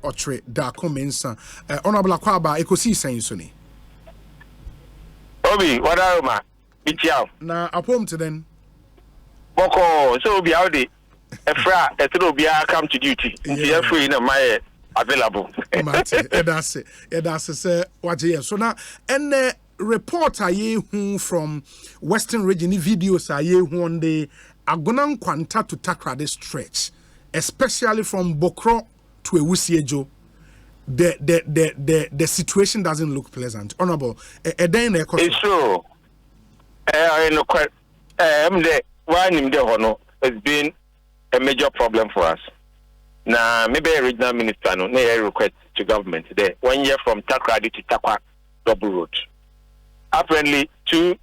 Otre da Comensa. Honorable Akwaba, Ekosi Saying Obi, what are ma? Bichiao. Na apom to then. Boko, so be out the Efra, Ethiopia come to duty. Yeah, free in my available. That's say what you so now and report from Western region videos on the Agonan Kwanta to Takoradi stretch, especially from Bokro to Ewusiejo. The situation doesn't look pleasant. Honorable, it's true. I know quite the one in the honor has been a major problem for us. Now, maybe a regional minister no request to government today 1 year from Takoradi to Takwa double road. Apparently, 2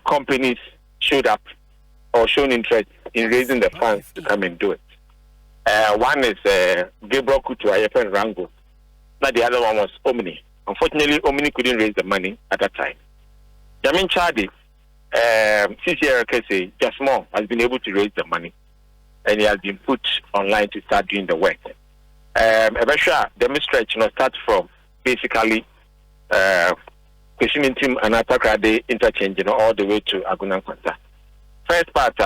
companies showed up or shown interest in raising the funds to come and do it. One is Gabriel Kutu Ayefen Rango. Now the other one was Omni. Unfortunately, Omni couldn't raise the money at that time. Jamin Chadi, CCRKC, Jasmine has been able to raise the money, and he has been put online to start doing the work. Eventually, demonstration starts from basically Kwesimintim and Takoradi interchange, all the way to Agunan Kwanta. First part,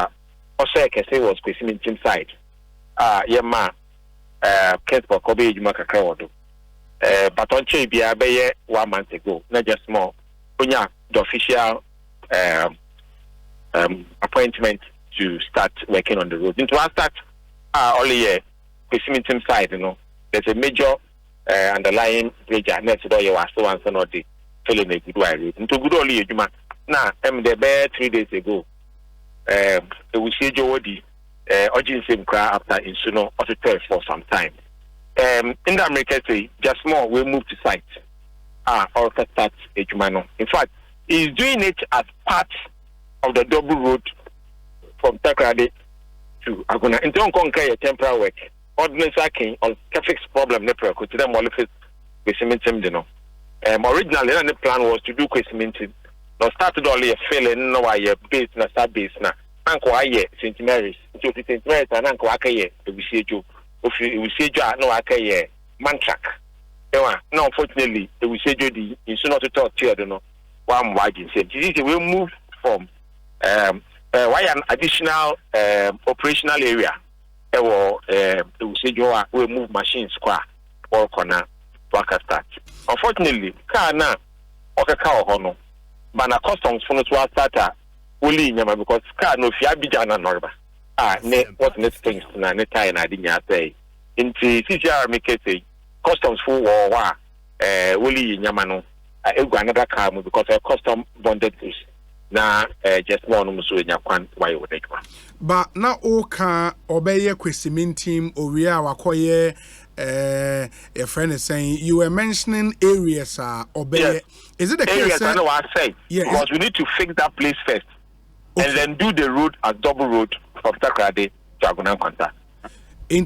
Osei was Kwesimintim side. Yema, Kespo Kobe Jumakakawodo. But on Chebia 1 month ago, not just more, Punya, the official appointment to start working on the road. Into our start, only a Kwesimintim side, there's a major underlying bridge, next to the Wasto and Sonodi. Into good only now, the bear 3 days ago, we see Jody urging cry after Insuno or for some time. In the American say, just more, we move to site. Or start Ejumano. In fact, he's doing it as part of the double road from Takoradi to Aguna. In don't conquer temporary work. Ordinance working on fix problem, never could to them all of it with cementing, originally, the plan was to do Kwesimintim. Now started only a failing, no, I base, na start base, na. Uncle Aye, St. Mary's, St. Mary's, and Uncle Akaye, we see you. If we see you, no, Akaye, Mantrack. No, unfortunately, we say you in soon to talk to you, I don't know. One wide in said, we move from why an additional operational area. We say you will move machines square or corner. Worker start. Unfortunately, car now or car hono, but a customs from the starter only because car no fiabijana norba. What next things na neta and I didn't say. Into CCR make it customs full or only in Yamano. I go another car because a custom bonded goods. Now just one almost in your quan why would they go. But now all car obey a Kwesimintim or we are wakoye. A friend is saying you were mentioning areas obey. Yes. Is it the case? Areas I know what I say. Yeah, because we need to fix that place first, and then do the road as double road from Takoradi to Agunan Kwanta.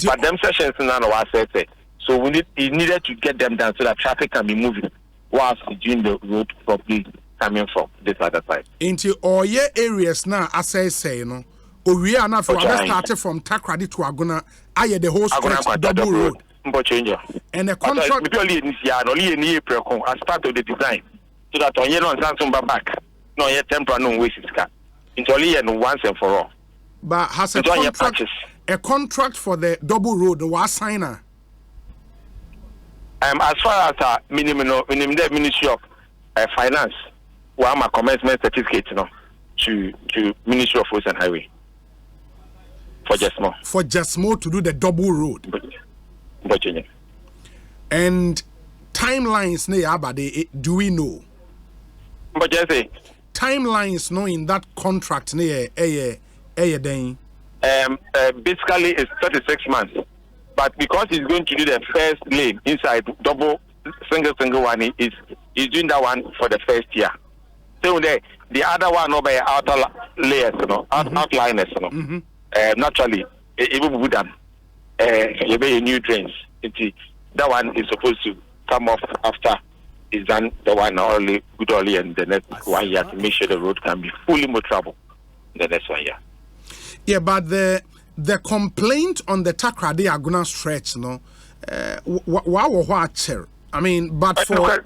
But them sessions now what I say. So we needed to get them down so that traffic can be moving whilst doing the road properly coming from this other side. Into all your areas now, as I say, we are not started from Takoradi to Aguna. I the whole stretch double road. And the contract only in April as part of the design, so that on year on Samsung back, no yet temporary no waste is cut. It's only once and for all. But has a contract for the double road was signer. As far as minimum the Ministry of Finance, where my commencement certificate to Ministry of Roads and Highway for Jasmo. For Jasmo to do the double road. And timelines do we know? But just say timelines in that contract basically it's 36 months. But because he's going to do the first lane inside double single one is doing that one for the first year. So the other one over outer layers, outliners, naturally it will be done. You may new drains. That one is supposed to come off after it's done. The one only good only and the next 1 year to make sure the road can be fully motorable in the next 1 year. Yeah, but the complaint on the Takoradi Aguna stretch, chair. I mean, but for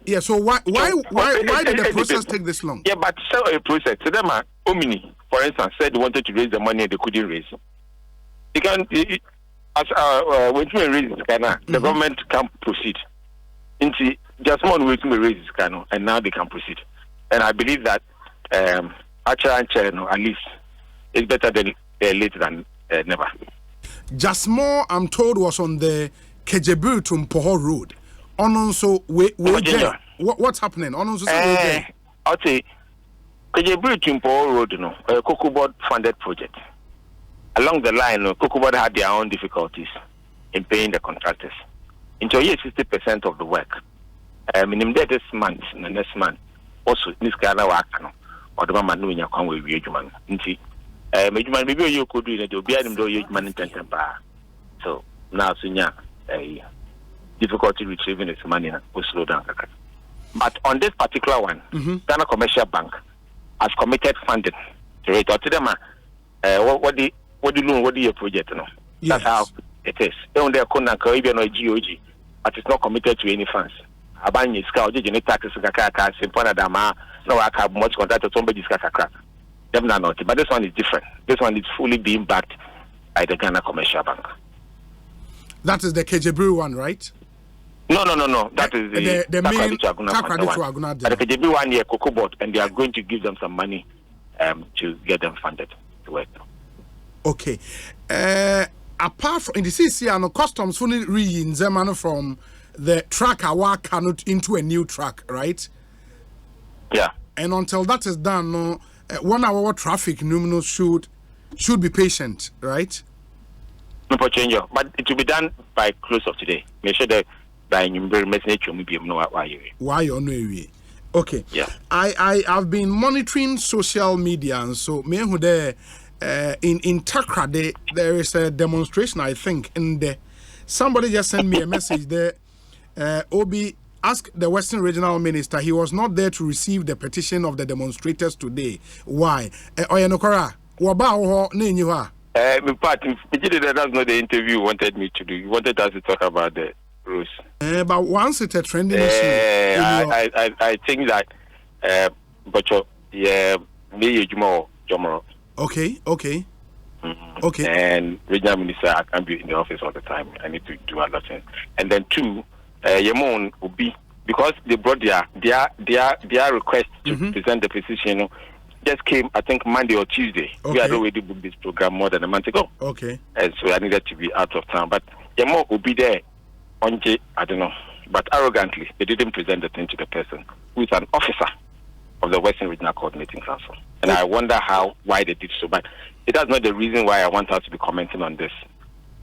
yeah, so why did the process take this long? Yeah, but so a process. So them Omni, for instance, said they wanted to raise the money and they couldn't raise. They can when you raise this kind the government can proceed. Into just one way to raise this kind and now they can proceed. And I believe that at least it's better than late than never. Just more, I'm told, was on the Kejebu to Mpoho Road. Ononso, what's happening? Ononso, I'll say Kejebu to Mpoho Road, a Cocoa Board funded project. Along the line, Cocoa Board had their own difficulties in paying the contractors. Into 60% of the work. Minimum this month and the next month. Also, this kind of work, or the man doing your conway with human. Maybe you could do it, you'll be able to man in temper. So now, senior, difficulty retrieving its money will slow down. But on this particular one, Ghana Commercial Bank has committed funding to it. Or to them, what do you project? No? That's how it is. They own their Caribbean or GOG, but it's not committed to any funds. Abanye scout, you taxes, Simpona Dama, no, I have much contact with somebody's crack. Them not, but this one is different. This one is fully being backed by the Ghana Commercial Bank. That is the Kejebu one, right? No. That is the main Takoradi one. But the Kejebu one here, Cocoa Board, and they are going to give them some money to get them funded to work. Okay. Apart from in the CC, customs fully re-in from the track into a new track, right? Yeah. And until that is done, 1 hour traffic numinous should be patient, right? No change, but it will be done by close of today. Make sure that by message will be why you know. Okay. Yeah. I've been monitoring social media, and so me who there in Takoradi there is a demonstration, I think, and somebody just sent me a message there. Obi asked the Western Regional Minister, he was not there to receive the petition of the demonstrators today. Why? Oyanokora, waba ne nyiwa. In fact, that's not the interview you wanted me to do. You wanted us to talk about the rules. But once it's a trending issue, I think that me Jomoro. Okay. Mm-hmm. Okay. And Regional Minister, I can't be in the office all the time. I need to do other things. And then 2, Yemon will be, because they brought their request to present the petition, just came, I think, Monday or Tuesday. Okay. We had already booked this program more than a month ago. Okay. And so I needed to be out of town. But Yemon will be there on I don't know. But arrogantly, they didn't present the thing to the person who is an officer of the Western Regional Coordinating Council. And I wonder why they did so. But it is not the reason why I want us to be commenting on this.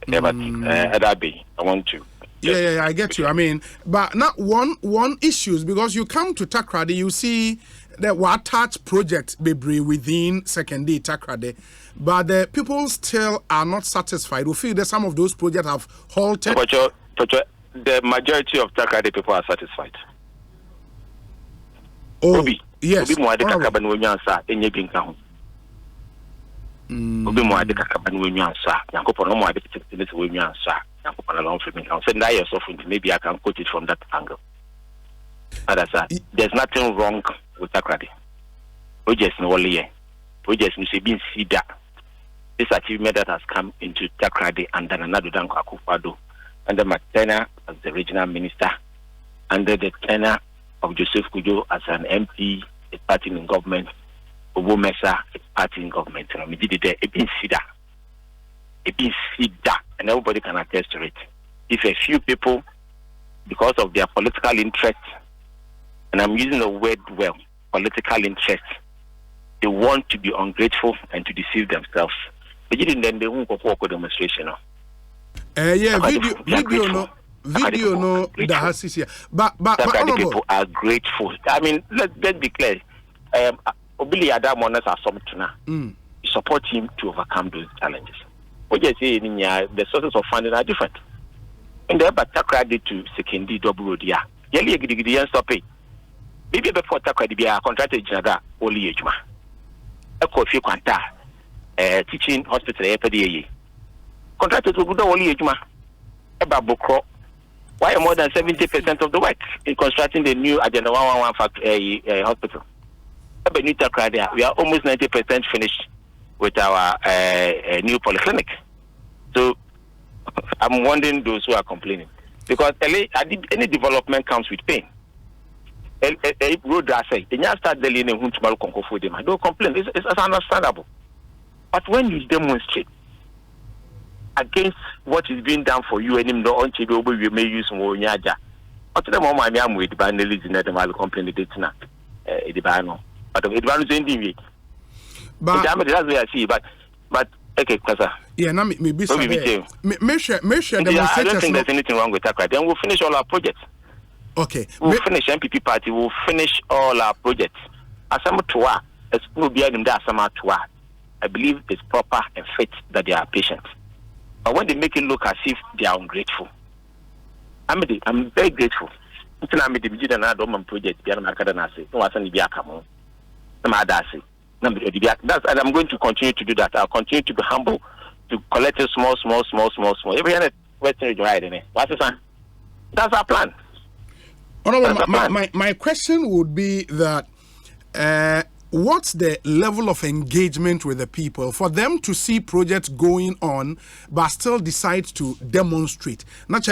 Yeah, but at that day, I want to. Yeah, I get you. I mean, but not one issues, because you come to Takoradi, you see the attached project be within SEKONDI-TAKORADI, but the people still are not satisfied. We feel that some of those projects have halted. But the majority of Takoradi people are satisfied. Oh, Obi, yes. Obi Mwade Kakabani Wenyansa, Enye Binkahu. Obi Mwade Kakabani Wenyansa, Yankopon Mwade Petitis Wenyansa, Yankopon along for me. I'll send that yourself, maybe I can quote it from that angle. There's nothing wrong with Takoradi. We just know see that this achievement that has come into Takoradi and then another Danko Akufo-Addo under my tenure as the regional minister, under the tenure of Joseph Kujo as an MP, a party in government, Obo Mesa, a party in government. And we did it there, a been that, and everybody can attest to it. If a few people, because of their political interest, and I'm using the word well, political interest, they want to be ungrateful and to deceive themselves. But then they won't go for demonstration. Video no that has here. But people are grateful. I mean, let's be clear. Obili Adam Monas are something. Support him to overcome those challenges. What you say the sources of funding are different. And they're about Takoradi to SEKONDI-TAKORADI. Yali gidi and stop it. Maybe before Takoradi be a contracted general only ejuma. A coffee quanta teaching hospital EPDA. Contracted to go only ejuma. About Bukro, why more than 70% of the work in constructing the new Agenda 111 hospital. New Takoradi, we are almost 90% finished with our new polyclinic. So I'm wondering those who are complaining. Because any development comes with pain. A road say, they just start dealing in Huntumal Konko for them. I don't complain. It's understandable. But when you demonstrate against what is being done for you and him, no until we may use more nyaja. But the moment I'm with Banelli in the Mal complain the Tina, Edibano. But the advantage in but that's where I see. But okay, Kasa. Yeah, now maybe so. Make sure I don't think there's anything wrong with that. Then we'll finish all our projects. Okay. We'll finish MPP party. We'll finish all our projects. Asama Tua, as will be in the Asama Tua. I believe it's proper and fit that they are patient. But when they make it look as if they are ungrateful, I'm very grateful. I'm project. And I'm going to continue to do that. I'll continue to be humble, to collect it small. Every year, Western region, what's the plan? That's our plan. My question would be that what's the level of engagement with the people for them to see projects going on but still decide to demonstrate? Last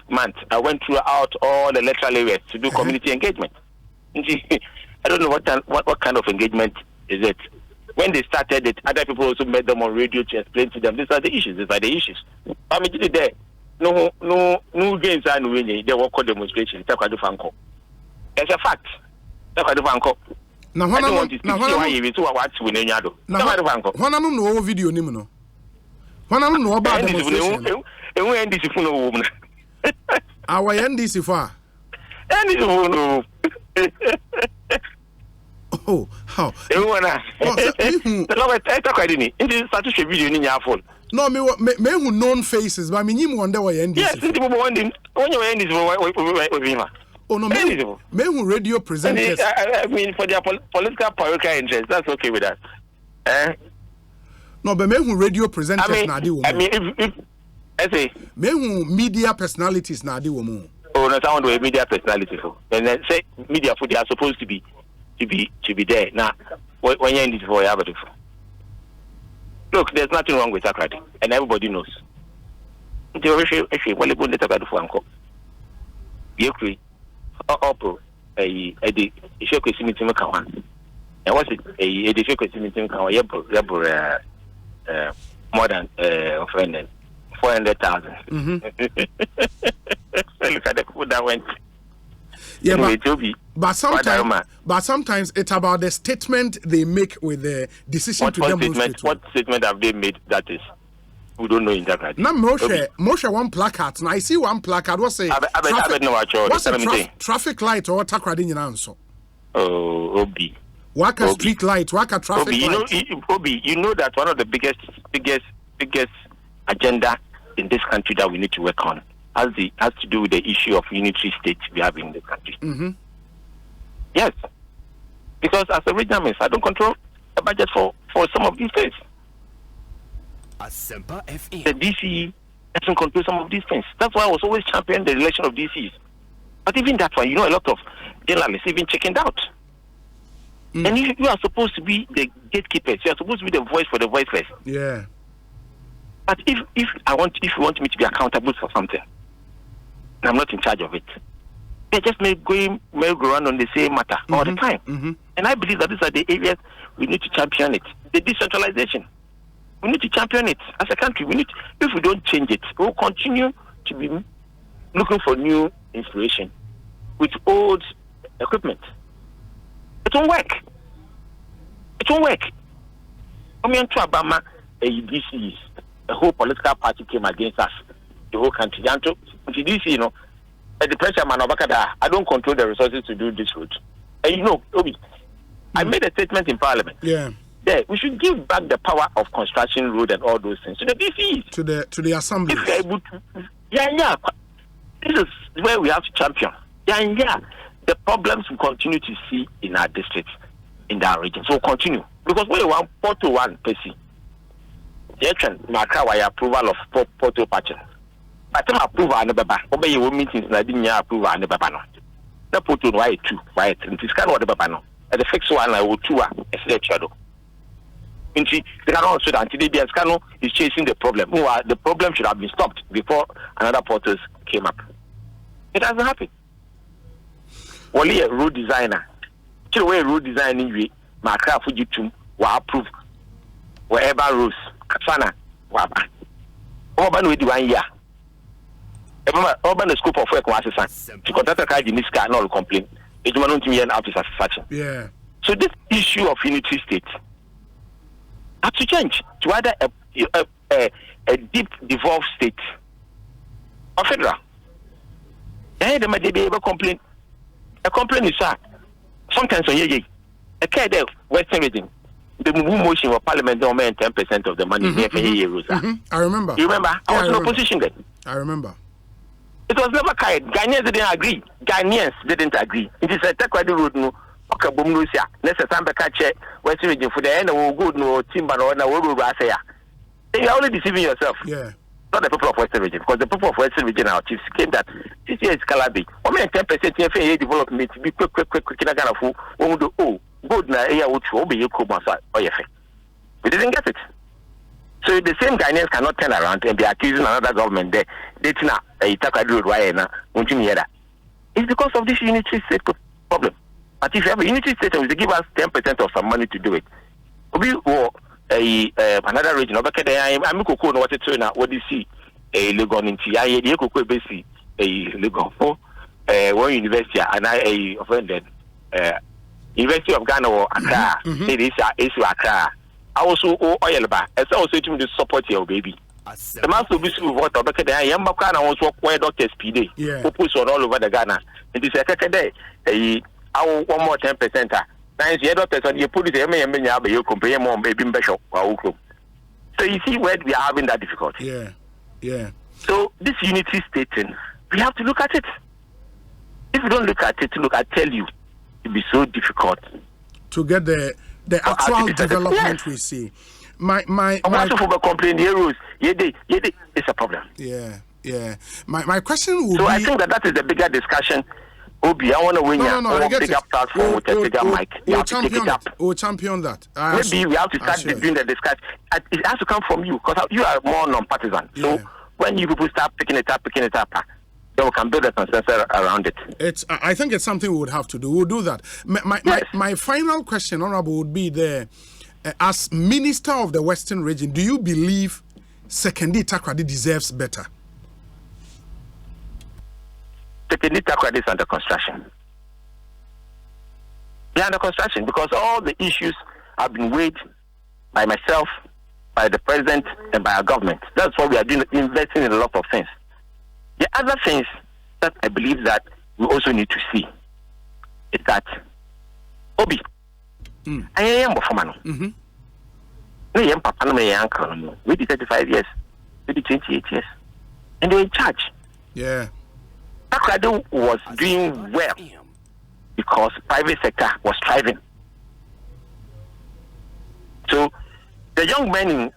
month, I went throughout all the electoral areas to do community engagement. I don't know what kind of engagement is it. When they started it, other people also met them on radio to explain to them, these are the issues. I mean, there, no games are winning. They were called demonstration. It's a fact. Now, I don't want to see why you watch winning. Now, when I don't know video, when I don't know about demonstration, our NDC far. Oh, how? No, me who known faces, but I mean, you wonder why NDC. Yes, oh no, me who radio presenters. I mean, for their political interest, that's okay with us. No, but me who radio presenters I mean, if I say me who media personalities nadi woman. Oh, no, someone with media personality for. And then say media for they are supposed to be there. Now, when you're in this for you, look, there's nothing wrong with Takoradi, and everybody knows. If you want to go to Takoradi for uncle, you agree? Oppo, a show question to make one. And what's it? A show question to make one. More than 400,000. Look at the food that went. Yeah, but sometimes it's about the statement they make with the decision to demonstrate. What statement have they made that is? We don't know in that right. Now, Moshe one placard. Now I see one placard. What's a traffic light or Takoradi in answer? Oh, Obi. Waka street light, Waka traffic light. Obi, you know that one of the biggest agenda in this country that we need to work on has to do with the issue of unitary state we have in the country. Mm-hmm. Yes, because as a regional minister, I don't control the budget for some of these things. The DC doesn't control some of these things. That's why I was always championing the election of DCs. But even that one, a lot of journalists even chickened out. Mm. And you are supposed to be the gatekeepers. You are supposed to be the voice for the voiceless. Yeah. But if you want me to be accountable for something, and I'm not in charge of it, they just may go around on the same matter all the time. Mm-hmm. And I believe that these are the areas we need to champion it. The decentralization. We need to champion it as a country. If we don't change it, we'll continue to be looking for new inspiration with old equipment. It won't work. Come here to Obama, DCs. The whole political party came against us. The whole country. And to DC, the pressure man, I don't control the resources to do this road. And Obi, I made a statement in Parliament. Yeah. There, we should give back the power of construction road and all those things to the DCs. To the assembly. If they're able to, this is where we have to champion. The problems we continue to see in our districts, in our regions, will continue. Because we want 4 to 1 per se. Yetren Maka why approval of Porto Patchen. But some approval and the Baba. Obey your meetings and I didn't approve and the Babano. The Porto why two, why it is kind of the Babano. At the fixed one I will two a sled shadow. The Cano should anti Scano is chasing the problem. The problem should have been stopped before another Porters came up. It hasn't happened. Only a road designer. Chill away road designing we Maka Fujitum were approved wherever rules. Kafana Waba. Oban with 1 year. Oban the scope of work was assessment. To contact a card in this car, no complaint. It's one to me and after satisfaction. Yeah. So this issue of unity state have to change to either a deep devolved state or federal. Then they might be able to complain. A complaint is sometimes on ye. A care there Western region. The motion of Parliament don't make 10% of the money. I remember. You remember? I was in opposition then. I remember. It was never carried. Ghanaians didn't agree. It is a Takoradi road no. Okay, Bumlusia. Let's say Samba catch Western region for the end of good no timber or no road. You're only deceiving yourself. Yeah. Not the people of Western region, because the people of Western region are chiefs came that this year is Calabi. Only 10% FA development be quick in a kind of oh, good na air which will be you come outside or your face. We didn't get it. So the same Ghanaians cannot turn around and be accusing another government there. It's not a Takoradi road why na won't you hear that? It's because of this unity state problem. But if you have a unity state, they give us 10% of some money to do it. We will another region. I'm going what it's now. What do you see? A Legon in TIA, the Eco Basi, a Legon for one university, and I offended University of Ghana or Accra. It is Accra. I also oil back. As I was saying to support your baby. The master be water back there. I am Bakan. I was where doctors PD. Focus on all over the Ghana. It is a second day. One more 10%. Now, the other person, you put it, you compare more baby bishop. So you see where we are having that difficulty. Yeah. So this unity state, we have to look at it. If we don't look at it, I tell you, it'll be so difficult to get the actual development we see. My complaint heroes, it's a problem. Yeah. My question would be. So I think that is the bigger discussion. Obi, I want to win a bigger platform with a bigger mic. We'll champion that. Maybe we have to start doing the discussion. It has to come from you because you are more non-partisan. So when you people start picking it up, then we can build a consensus around it. I think it's something we would have to do. We'll do that. My final question, Honorable, would be there. As Minister of the Western Region, do you believe SEKONDI-TAKORADI deserves better? SEKONDI-TAKORADI is under construction. They are under construction because all the issues have been weighed by myself, by the president, and by our government. That's what we are doing, investing in a lot of things. The other things that I believe that we also need to see is that Obi, I am Bofamano. I am Papa, my uncle. We did 35 years, we did 28 years, and they're in charge. Yeah. Takoradi was doing well because private sector was thriving. So the young men in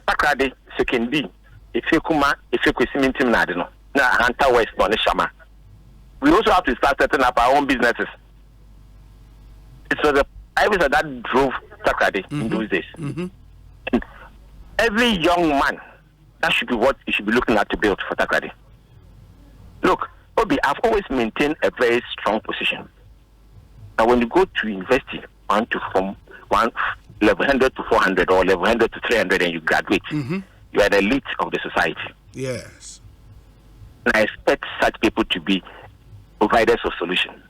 Takoradi, Sekondi, Ifekuma, Ifekwesimintim Nadino, na Hunter West, Shama. We also have to start setting up our own businesses. It was the private sector that drove Takoradi in those days. And every young man, that should be what you should be looking at to build for Takoradi. Look, Obi, I've always maintained a very strong position. Now, when you go to university, from level 100 to 400 or level 100 to 300 and you graduate, you are the elite of the society. Yes. And I expect such people to be providers of solution.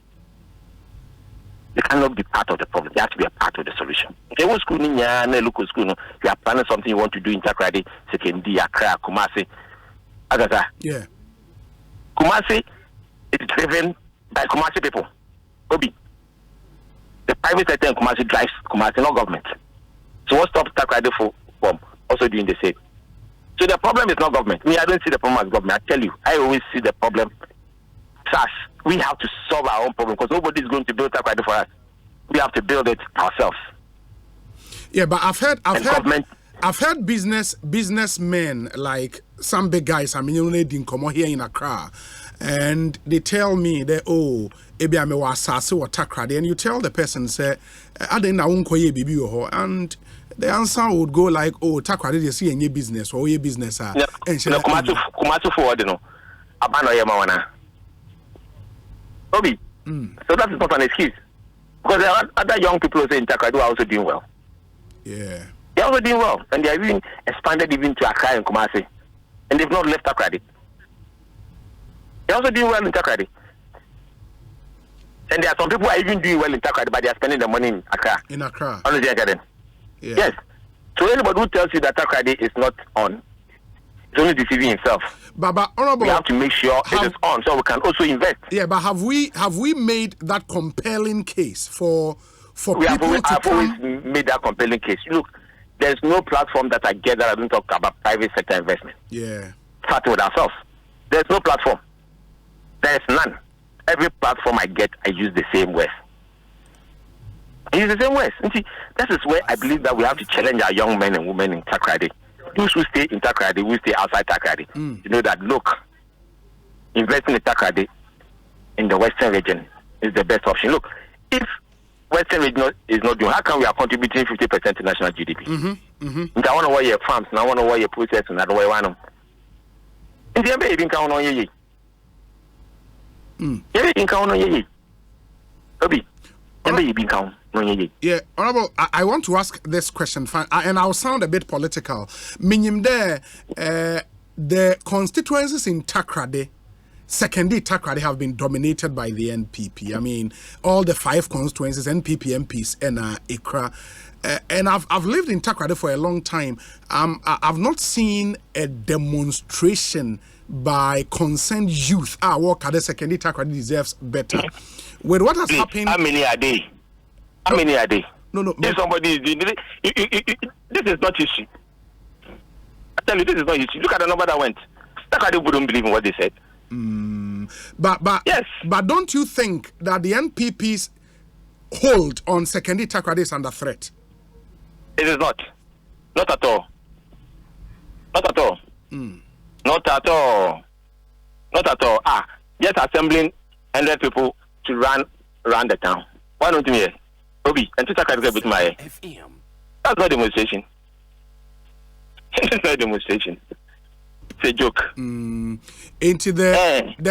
They cannot be part of the problem. They have to be a part of the solution. Okay, what school local school, you are planning something you want to do in Takoradi, Sekondi, Accra, Kumasi, Agaza. Yeah. Kumasi is driven by Kumasi people. Obi. The private sector in Kumasi drives Kumasi, not government. So what stops Takoradi from also doing the same? So the problem is not government. I don't see the problem as government. I tell you, I always see the problem as us. We have to solve our own problem because nobody is going to build Takoradi for us. We have to build it ourselves. Yeah, but I've heard I've heard businessmen like some big guys. I mean, you didn't come here in Accra, and they tell me that ebi ame wa asase wa takrade, and you tell the person say, I didn't know unko baby and the answer would go like, takrade you see any business or your business no kumatu forward no abano ye mawana Obi. So that is not an excuse. Because there are other young people who say in Takrade who are also doing well. Yeah. They're also doing well. And they are even expanded even to Accra and Kumasi. And they've not left Takrade. They're also doing well in Takrade. And there are some people who are even doing well in Takrade, but they are spending the money in Accra. In Accra. On the garden. Yeah. Yes. So anybody who tells you that Takrade is not on, is only deceiving himself. But honorable, we have to make sure it is on so we can also invest. Yeah, but have we made that compelling case for we people have always made that compelling case. Look, there's no platform that I get that I don't talk about private sector investment. Yeah. Starting with ourselves. There's no platform. There's none. Every platform I get, I use the same words. I use the same words. And see, that is where I believe that we have to challenge our young men and women in Takrade. Those who stay in Takrade, who stay outside Takrade, you know that, look, investing in Takrade in the Western region is the best option. Look, if Western region is not doing, how come we are contributing 50% to national GDP? And I want to wear your farms, and I want to wear your process, and I don't wear one. And the other even count on ye. Everything count on ye. Obi, everything count. Yeah, Honorable, I want to ask this question, and I'll sound a bit political. Meaning there, the constituencies in Takrade, SEKONDI-TAKORADI have been dominated by the NPP. I mean, all the 5 constituencies, NPP MPs, and Accra. And I've lived in Takrade for a long time. I've not seen a demonstration by concerned youth. What SEKONDI-TAKORADI deserves better. With what has happened? How many are they? How many are they? No. If somebody is doing this is not history. I tell you, this is not history. Look at the number that went. Takrade wouldn't believe in what they said. But yes. But don't you think that the NPP's hold on SEKONDI-TAKORADI is under threat? It is not. Not at all. Not at all. Not at all. Not at all. Just assembling 100 people to run the town. Why don't you hear? Obi, and to Takrade with my FM. That's not demonstration. It's not a demonstration. It's a joke. Into the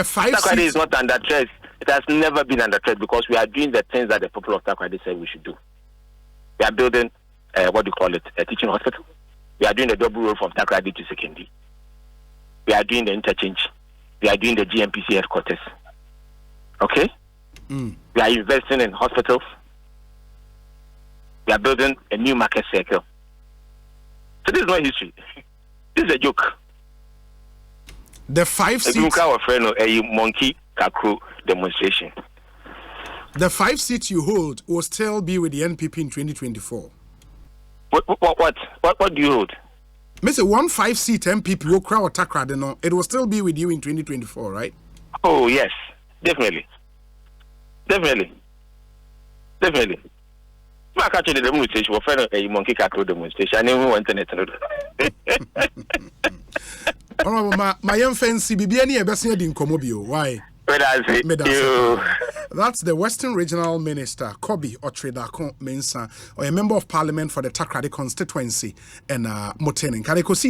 5 Takrade seats is not under threat. It has never been under threat because we are doing the things that the people of Takrade said we should do. We are building what do you call it? A teaching hospital. We are doing the double road from Takrade to SEKONDI. We are doing the interchange. We are doing the GMPC headquarters. Okay? We are investing in hospitals. We are building a new market circle. So this is not history. This is a joke. The 5 seats. A monkey kakro demonstration. The 5 seats you hold will still be with the NPP in 2024. What do you hold? Mr. 1 5-seat MPP will crowd Takrade, no, it will still be with you in 2024, right? Oh yes, definitely. I catch the demonstration. We're friend a monkey kakro demonstration. I never went to it. My young fancy Bibiani Ebesia din Komobio. Why? That's the Western Regional Minister, Kobi Otredako Mensa, or a member of Parliament for the Takrade constituency, and Motenen.